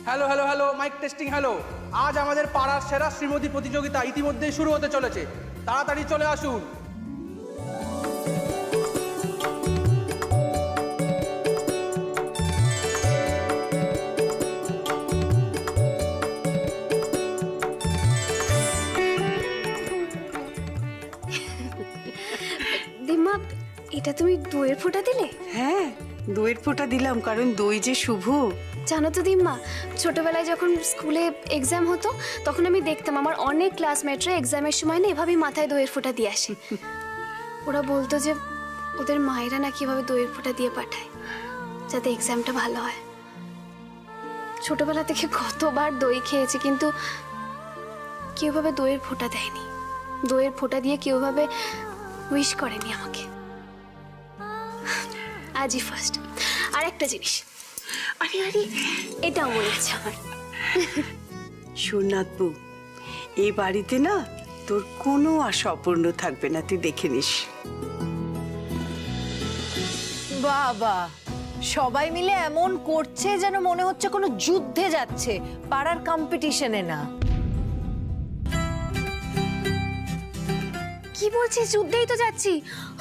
Hello hello hello, mike testing hello. আজ আমাদের পাড়ার সেরা শ্রীমতী প্রতিযোগিতা ইতিমধ্যেই শুরু হতে চলেছে, তাড়াতাড়ি চলে আসুন। দিম্মা, এটা তুমি দইয়ের ফোঁটা দিলে? হ্যাঁ, দইয়ের ফোঁটা দিলাম, কারণ দই যে শুভ। জানো তো দিম্মা, ছোটবেলায় যখন স্কুলে এক্সাম হতো তখন আমি দেখতাম আমার অনেক ক্লাসমেটরা এক্সামের সময় না এভাবেই মাথায় দইয়ের ফোঁটা দিয়ে আসে। ওরা বলতো যে ওদের মায়েরা নাকি এভাবে দইয়ের ফোঁটা দিয়ে পাঠায় যাতে এক্সামটা ভালো হয়। ছোটবেলা থেকে কতবার দই খেয়েছি, কিন্তু কেউ ভাবে দইয়ের ফোঁটা দেয়নি, দইয়ের ফোঁটা দিয়ে কেউ ভাবে উইশ করেনি আমাকে। আজই ফার্স্ট। আর একটা জিনিস, আরে আরে এটাও মনে আছে আমার। সোনাথবু, এই বাড়িতে না তোর কোনো আশা অপূর্ণ থাকবে না, তুই দেখে নিস। বাবা, সবাই মিলে এমন করছে যেন মনে হচ্ছে কোনো যুদ্ধে যাচ্ছে, পাড়ার কম্পিটিশনে না। কি বলছিস? যুদ্ধেই তো যাচ্ছি।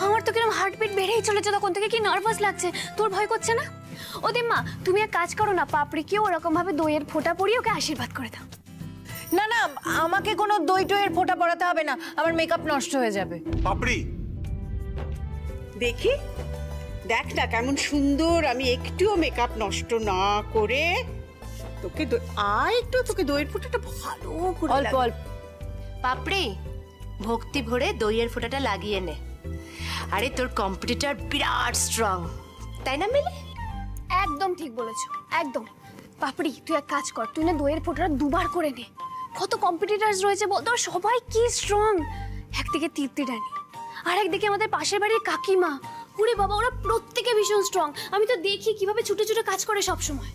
আমার তো কিরকম হার্টবিট বেড়েই চলেছে, তখন থেকে কি নার্ভাস লাগছে। তোর ভয় করছে না? ও দিম্মা, তুমি এক কাজ করো না, পাপড়িকেও ওরকম ভাবে দইয়ের ফোঁটা পরিয়ে ওকে আশীর্বাদ করে দাও। না না, আমাকে কোনো দই টইয়ের ফোঁটা পড়াতে হবে না, আমার মেকআপ নষ্ট হয়ে যাবে। পাপড়ি, দেখি, দেখ না কেমন সুন্দর, আমি একটুও মেকআপ নষ্ট না করে তোকে একটু তোকে দইয়ের ফোঁটাটা ভালো করে অল্প অল্প। পাপড়ি, ভক্তি ভরে দইয়ের ফোঁটাটা লাগিয়ে নে। আরে তোর কম্পিটিটর বিরাট স্ট্রং, তাই না মিলি? একদম ঠিক বলেছো, একদম। পাপড়ি, তুই এক কাজ কর, তুই না দইয়ের ফোঁটাটা দুবার করে নে। কত কম্পিটিটার্স রয়েছে বলতো, সবাই কি স্ট্রং। একদিকে তৃপ্তি রানী, আর একদিকে আমাদের পাশের বাড়ির কাকিমা। ওরে বাবা, ওরা প্রত্যেকে ভীষণ স্ট্রং। আমি তো দেখি কিভাবে ছুটে ছুটে কাজ করে সব সময়।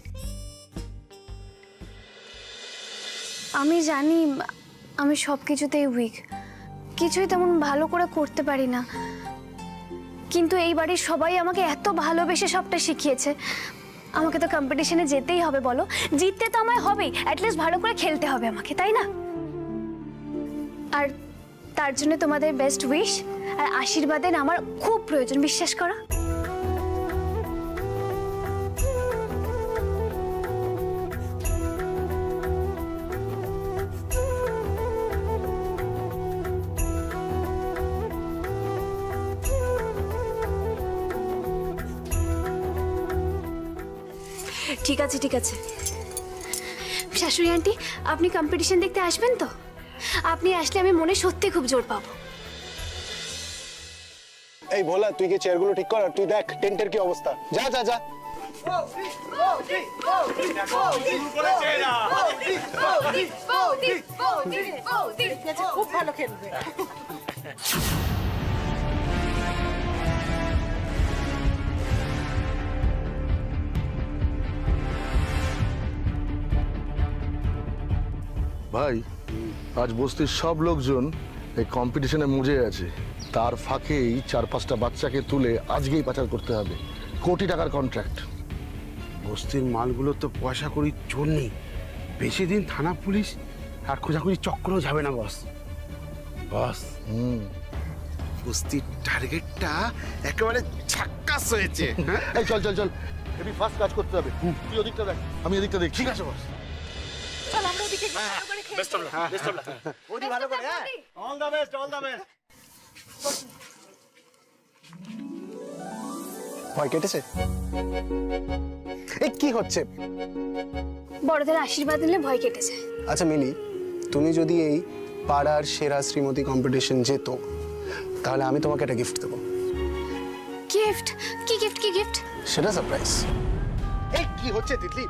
আমি জানি আমি সব কিছুতেই উইক, কিছুই তেমন ভালো করে করতে পারি না, কিন্তু এই বাড়ির সবাই আমাকে এত ভালোবেসে সবটা শিখিয়েছে। আমাকে তো কম্পিটিশনে যেতেই হবে, বলো? জিততে তো আমায় হবেই, অ্যাটলিস্ট ভালো করে খেলতে হবে আমাকে, তাই না? আর তার জন্য তোমাদের বেস্ট উইশ আর আশীর্বাদের আমার খুব প্রয়োজন, বিশ্বাস করো। ঠিক আছে ঠিক আছে। শাশুড়ি আন্টি, আপনি কম্পিটিশন দেখতে আসবেন তো? আপনি আসলে আমি মনে সত্যি খুব জোর পাবো। এই ভোলা, তুই কি চেয়ারগুলো ঠিক কর, আর তুই দেখ টেন্টের কি অবস্থা। যা যা যা। খুব ভালো খেলবে। ভাই, আজ বস্তির সব লোকজন এই কম্পিটিশনে মুজে আছে। তার ফাঁকেই 4-5টা বাচ্চাকে তুলে আজকেই পাচার করতে হবে। কোটি টাকার কন্ট্রাক্ট। বস্তির মালগুলো তো পয়সা করি চোর নেই, বেশি দিন থানা পুলিশ আর খোঁজাখুঁজি চক্রও যাবে না বস। বস, বস্তির টার্গেটটা একেবারে ঝাক্কাস হয়েছে। এই চল চল চল, এবি ফার্স্ট কাজ করতে হবে। তুই ওদিকটা দেখ, আমি এদিকটা দেখি। ঠিক আছে বস। চল আমরা ওদিকে best of luck, best of luck. ওদি ভালো করে, হ্যাঁ, all the best, all the best. ভয় কেটেছে? এই কি হচ্ছে? বড়দের আশীর্বাদ নিলে ভয় কেটে যায়। আচ্ছা মিলি, তুমি যদি এই পাড়ার সেরা শ্রীমতী কম্পিটিশন যেত, তাহলে আমি তোমাকে একটা গিফট দেবো। গিফট? কি গিফট? কি গিফট? সেটা সারপ্রাইজ। এই কি হচ্ছে তিতলি?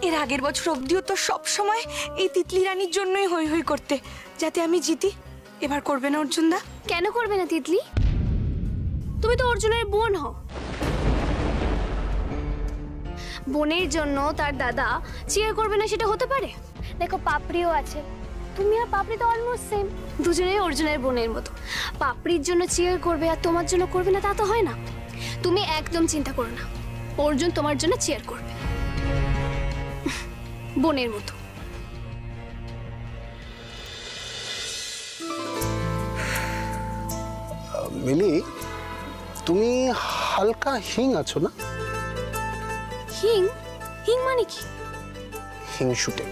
এর আগের বছর অবধিও তো সব সময় এই তিতলি রানীর জন্যই হই হই করতে, যাতে আমি জিতি। এবার করবে না অর্জুন দা? কেন করবে না তিতলি? তুমি তো অর্জুনের বোন হও। বোনের জন্য তার দাদা চিয়ার করবে না, সেটা হতে পারে? দেখো, পাপড়িও আছে, তুমি আর পাপড়ি তো অলমোস্ট সেম, দুজনেই অর্জুনের বোনের মতো। পাপড়ির জন্য চিয়ার করবে আর তোমার জন্য করবে না, তা তো হয় না। তুমি একদম চিন্তা করো না, অর্জুন তোমার জন্য চিয়ার করবে। বোনের মতো। মিলি, তুমি হালকা হিং আছো না? হিং? হিং মানে কি? হিং শুটে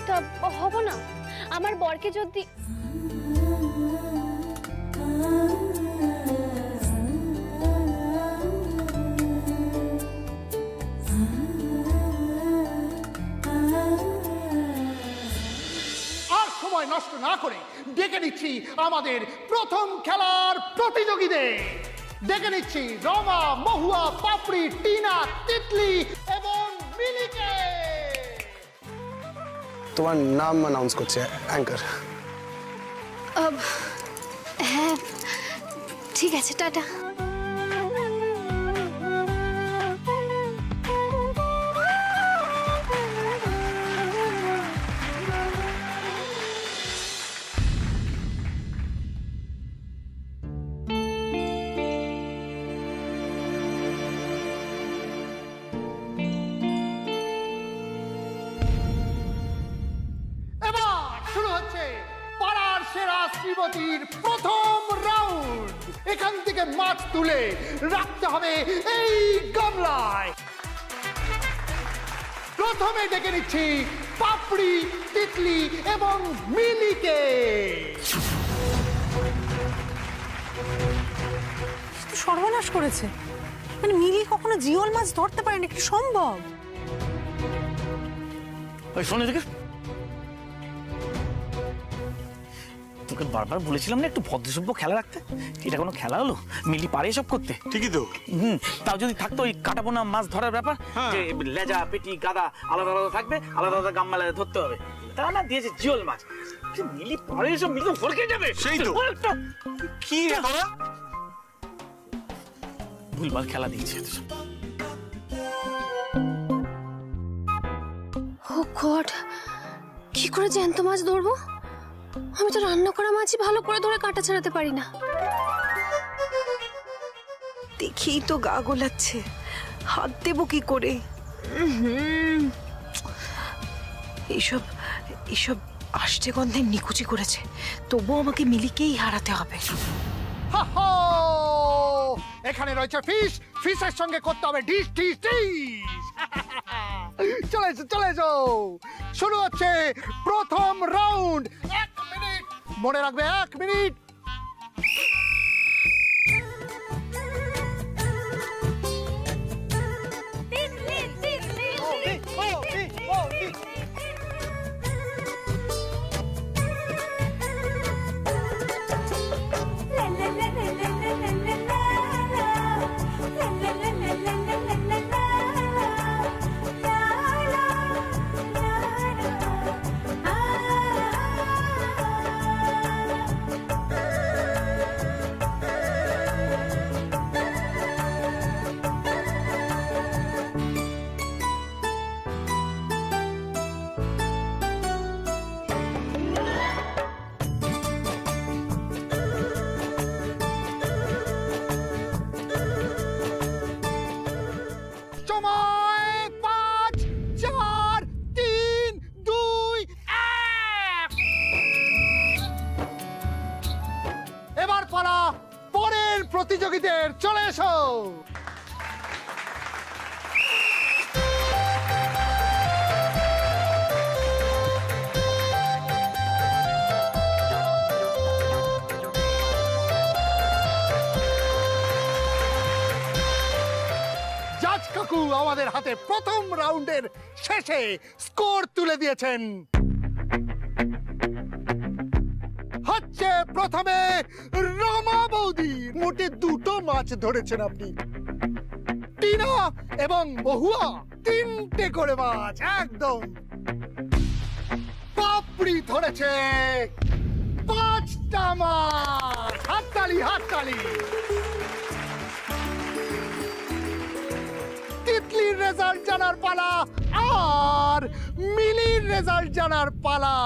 তা হব না। আমার বরকে যদি আর সময় নষ্ট না করে ডেকে নিচ্ছি আমাদের প্রথম খেলার প্রতিযোগীদের। ডেকে নিচ্ছি রমা, মহুয়া, পাপড়ি, টিনা, তিতলি এবং মিলিকে। তোমার নাম অ্যানাউন্স করছে অ্যাঙ্কার। হ্যাঁ ঠিক আছে, টাটা। এবার শুরু হচ্ছে পাড়ার সেরা শ্রীমতীর প্রথম রাউন্ড। এখান থেকে মাছ তুলে রাখতে হবে এই গামলায়। প্রথমে ডেকে নিচ্ছি পাপড়ি, তিতলি এবং মিলিকে। সর্বনাশ করেছে। মানে মিলি কখনো জিওল মাছ ধরতে পারে না, কি সম্ভব? ওই শোন এদিকে, তোকে বারবার বলেছিলাম না একটু ভদ্রসভ্য খেলা রাখতে। এটা কোনো খেলা হলো? মিলি পারে এসব করতে? ঠিকই তো। তাও যদি থাকতো ওই কাটাবো না মাছ ধরার ব্যাপার, যে লেজা পেটি গাদা আলাদা আলাদা থাকবে, আলাদা আলাদা গামলা ধরতে হবে, তা না দিয়েছে জিওল মাছ। মিলি পারে এসব, মিলি তো ফরকে যাবে। সেই তো। কি ভুলভাল খেলা দিয়েছে। ও গড, কি করে জ্যান্ত মাছ ধরবো? আমি তো রান্না করা মাছই ভালো করে ধরে কাঁটা ছাড়াতে পারি না। দেখেই তো গা গোলাচ্ছে, হাত দেবো কি করে? এইসব এইসব আষ্টে গন্ধে নিকুচি করেছে, তবুও আমাকে মিলিকেই হারাতে হবে। হাহা! এখানে রয়েছে ফিশ, ফিশের সঙ্গে করতে হবে ডিশ ডিশ ডিশ। চলে এসো, চলে এসো। শুরু হচ্ছে প্রথম রাউন্ড। 1 মিনিট মনে রাখবে, 1 মিনিট। সময় 5, 4, 3, 2, 1। এবার পালা পরের প্রতিযোগীদের। চলে এসো। জাজ কাকু আমাদের হাতে প্রথম রাউন্ডের শেষে স্কোর তুলে দিয়েছেন। হচ্ছে প্রথমে রমা বৌদি, মোটে 2টো মাছ ধরেছেন আপনি। টিনা এবং মহুয়া 3টে করে মাছ, একদম। পাপড়ি ধরেছে 5টা মাছ। হাততালি, হাততালি। তিতলির রেজাল্ট জানার পালা, আর মিলির রেজাল্ট জানার পালা।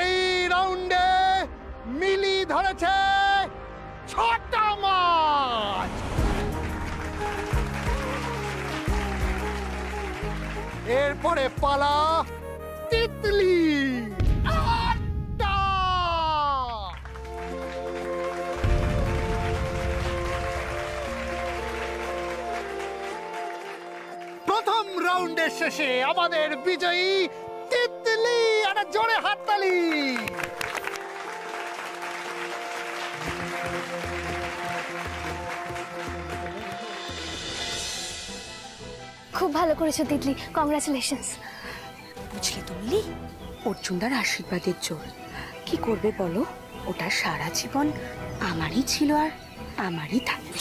এই রাউন্ডে মিলি ধরেছে 6টা এবারে পালা তিতলি। আটটা। প্রথম রাউন্ডের শেষে আমাদের বিজয়ী তিতলি। একটা জোরে হাততালি। খুব ভালো করেছো তিতলি, কংগ্রাচুলেশনস। বুঝলে তো মিলি, অর্জুনদার আশীর্বাদের জোর। কি করবে বলো, ওটা সারা জীবন আমারই ছিল আর আমারই থাকবে।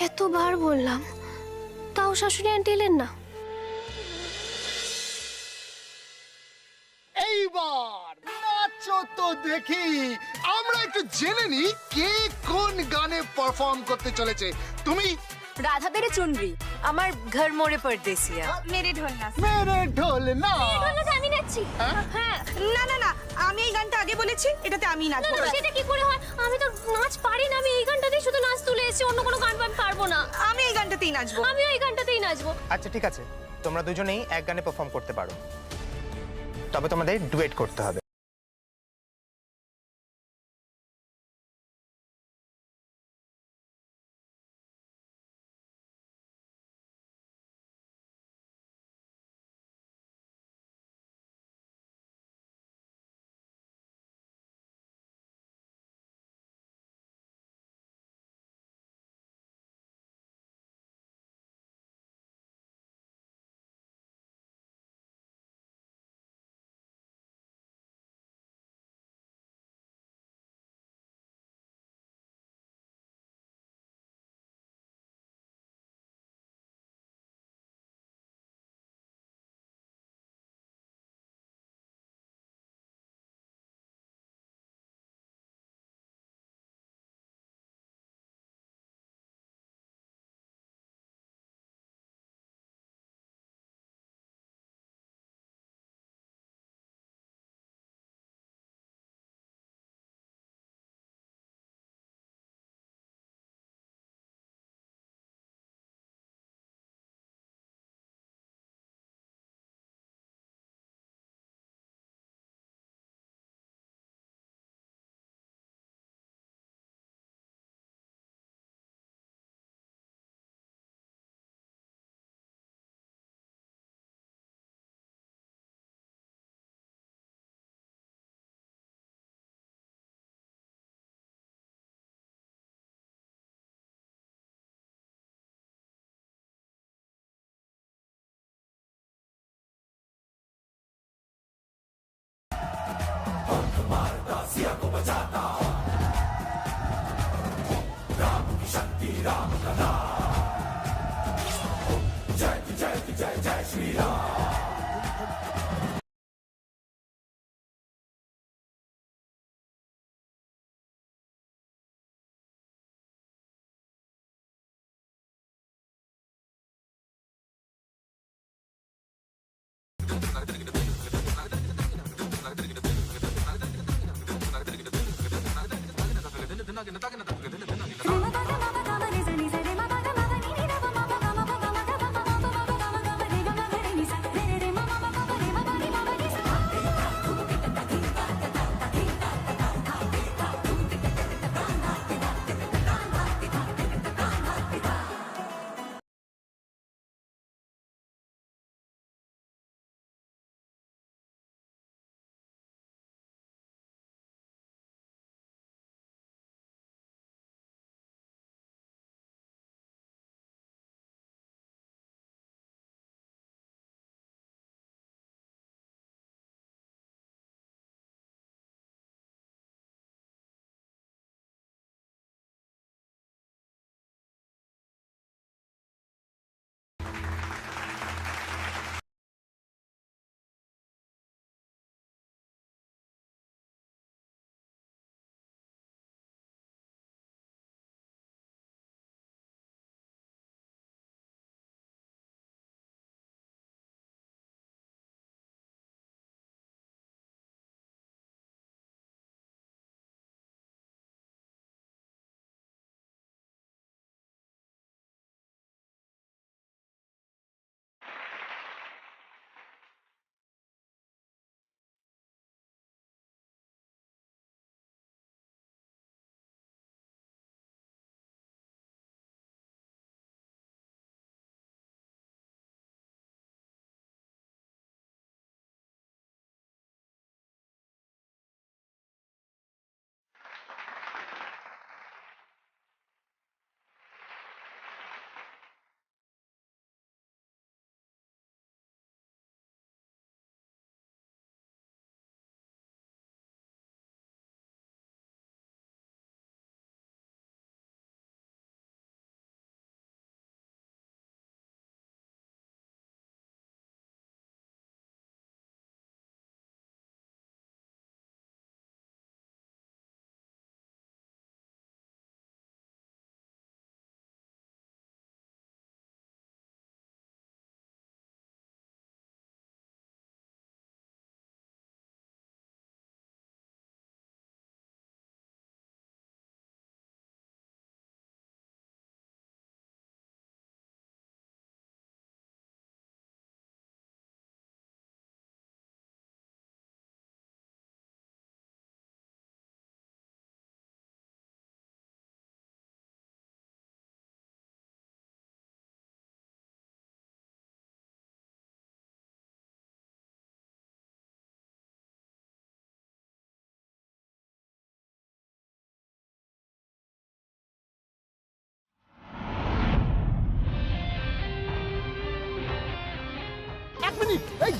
এতবার বললাম, তাও শাশুড়ি আন্টি এলেন না। এইবার নাচো তো দেখি, আমরা একটু জেনে নি কে কোন গানে পারফর্ম করতে চলেছে। তুমি? রাধা তেরে চুনরি, আমার ঘর মোড়ে পরদেসিয়া। মেরে ঢোল না, মেরে ঢোল না। আমি নাচছি। হ্যাঁ, না না না, আমি এই গানটা আগে বলেছি, এটাতে আমি নাচবো। সেটা কি করে হয়? আমি তো নাচ পারি না, আমি এই গানটাতেই শুধু নাচ তুলে এসেছি, অন্য কোনো গান আমি পারবো না। আমি এই গানটাতেই নাচবো। আমিও এই গানটাতেই নাচবো। আচ্ছা ঠিক আছে, তোমরা দুজনেই এক গানে পারফর্ম করতে পারো, তবে তোমাদের ডুয়েট করতে হবে।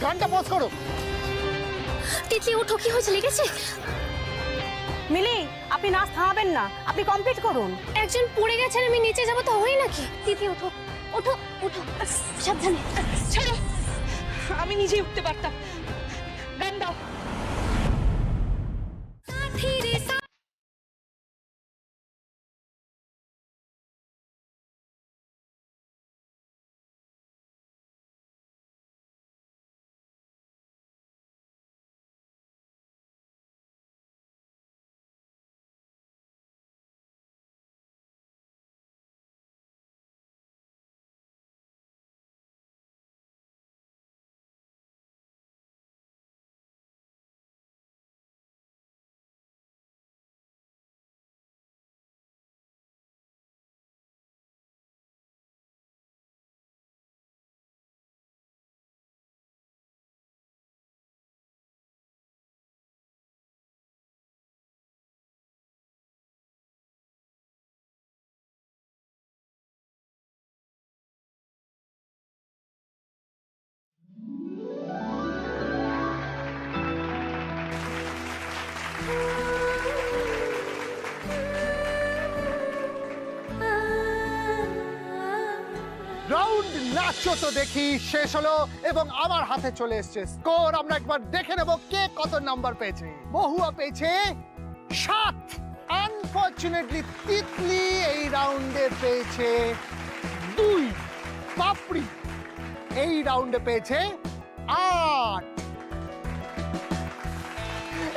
গানটা পজ করো। তিতলি ওঠো, কি হয়েছে, লেগেছে? মিলি, আপনি নাচ থামাবেন না, আপনি কমপ্লিট করুন। একজন পড়ে গেছেন, আমি নিচে যাবো তো হয় নাকি? তিতলি ওঠো, ওঠো, ওঠো, সাবধানে, ছাড়ো। আমি নিজেই উঠতে পারতাম। গান দাও। রাউন্ড নাচো তো দেখি শেষ হলো এবং আমার হাতে চলে এসেছে স্কোর। আমরা একবার দেখে নেব কে কত নাম্বার পেয়েছে। মহুয়া পেয়েছে 7। আনফরচুনেটলি তিতলি এই রাউন্ডে পেয়েছে 2। পাপড়ি এই রাউন্ডে পেয়েছে 8।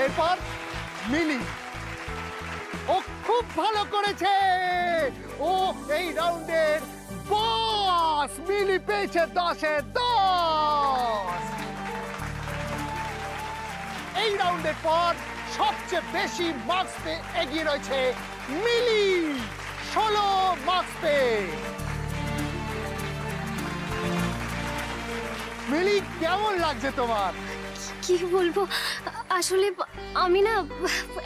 এরপর মিলি, ও খুব ভালো করেছে, ও এই রাউন্ডের বস। মিলি পেয়েছে 10-এ 10। এই রাউন্ডের পর সবচেয়ে বেশি মার্কস পেয়ে এগিয়ে রয়েছে মিলি, 16 মার্কস পেয়ে। মিলি, কেমন লাগছে তোমার? কি বলবো, আসলে আমি না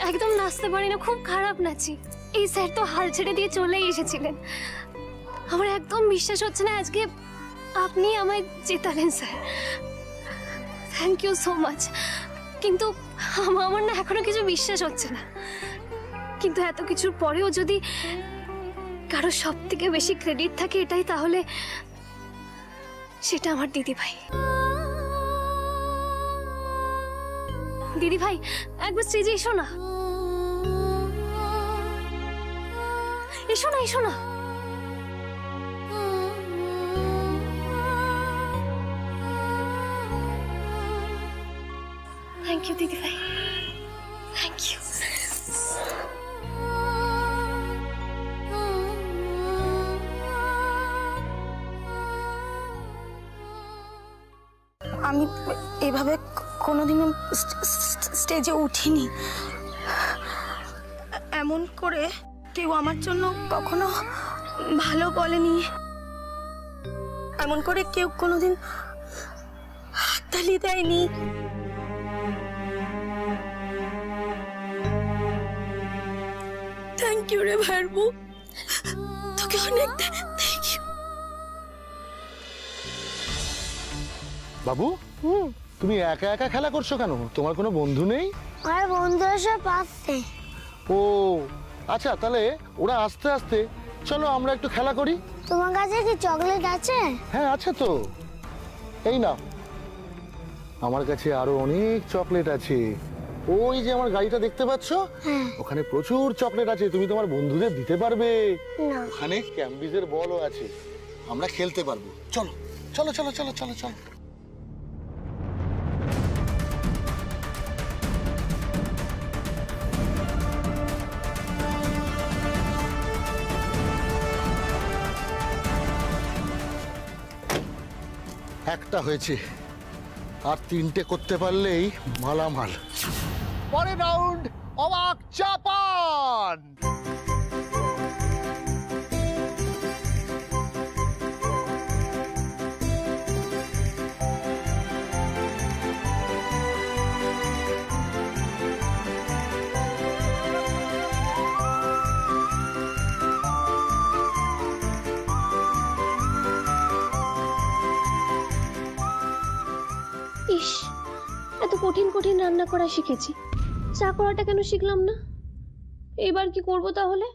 একদম নাচতে পারি না, খুব খারাপ নাচি। এই স্যার তো হাল ছেড়ে দিয়ে চলেই এসেছিলেন। আমার একদম বিশ্বাস হচ্ছে না আজকে আপনি আমায় জেতালেন sir. Thank you so much. কিন্তু আমার না এখনো কিছু বিশ্বাস হচ্ছে না। কিন্তু এত কিছুর পরেও যদি কারো সব থেকে বেশি ক্রেডিট থাকে এটাই, তাহলে সেটা আমার দিদিভাই। দিদিভাই, একবার স্টেজে এসো না, এসো না, এসো না। থ্যাংক ইউ দিদিভাই, থ্যাংক ইউ। আমি এভাবে কোনোদিনও স্টেজে উঠিনি। এমন করে কেউ আমার জন্য কখনো ভালো বলেনি। এমন করে কেউ কোনোদিন হাততালি দেয়নি। থ্যাংক ইউ রে ভাইবু, তোকে অনেক থ্যাংক ইউ। বাবু, তুমি একা একা খেলা করছো কেন? তোমার কোনো বন্ধু নেই? আর বন্ধু সব আসছে। ও আচ্ছা, তাহলে ওরা আস্তে আস্তে চলো আমরা একটু খেলা করি। তোমার কাছে কি চকলেট আছে? হ্যাঁ আছে তো, এই নাও। আমার কাছে আরো অনেক চকলেট আছে। ওই যে আমার গাড়িটা দেখতে পাচ্ছ, ওখানে প্রচুর চকলেট আছে, তুমি তোমার বন্ধুদের দিতে পারবে। ওখানে ক্যাম্বিজের বলও আছে, আমরা খেলতে পারবো। চলো চলো চলো চলো চলো চলো। একটা হয়েছে, আর 3টে করতে পারলেই মালামাল। পরের রাউন্ড অবাক জাপান। ইস, এত কঠিন কঠিন রান্না করা শিখেছি, চা করাটা কেন শিখলাম না? এবার কি করব তাহলে?